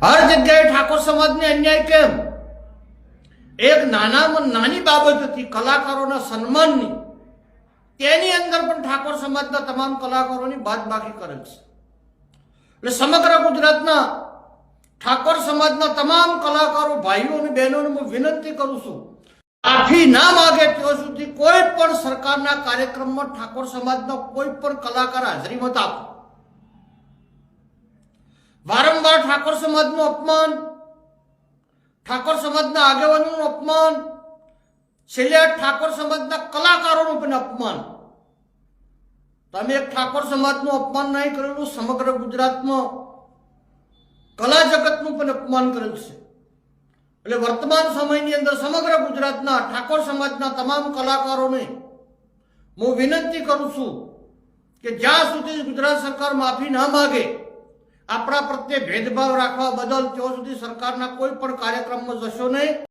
हर जग्याए ठाकोर समाजने अन्याय केम? एक नानी बाबत थी कलाकारों सन्मान अंदर पण ठाकोर समाज तमाम कलाकारों बादबाकी करेल छे। એટલે સમગ્ર ગુજરાતના ઠાકોર સમાજના તમામ કલાકારો ભાઈઓ અને બહેનોને હું વિનંતી કરું છું, માફી ના માગે ત્યાં સુધી કોઈ પણ સરકારના કાર્યક્રમમાં ઠાકોર સમાજનો કોઈ પણ કલાકાર હાજરી મત આપો। વારંવાર ઠાકોર સમાજનું અપમાન, ઠાકોર સમાજના આગેવાનોનું અપમાન, છેલ્લે ઠાકોર સમાજના કલાકારોનું પણ અપમાન। તમે એક ઠાકોર સમાજનું અપમાન નહીં કરેલું, સમગ્ર ગુજરાતમાં કલા જગતનું પણ અપમાન કરેલ છે। એટલે વર્તમાન સમયની અંદર સમગ્ર ગુજરાતના ઠાકોર સમાજના તમામ કલાકારોને હું વિનંતી કરું છું કે જ્યાં સુધી ગુજરાત સરકાર માફી ના માગે, આપણા પ્રત્યે ભેદભાવ રાખવા બદલ, ત્યાં સુધી સરકારના કોઈ પણ કાર્યક્રમમાં જશો નહીં।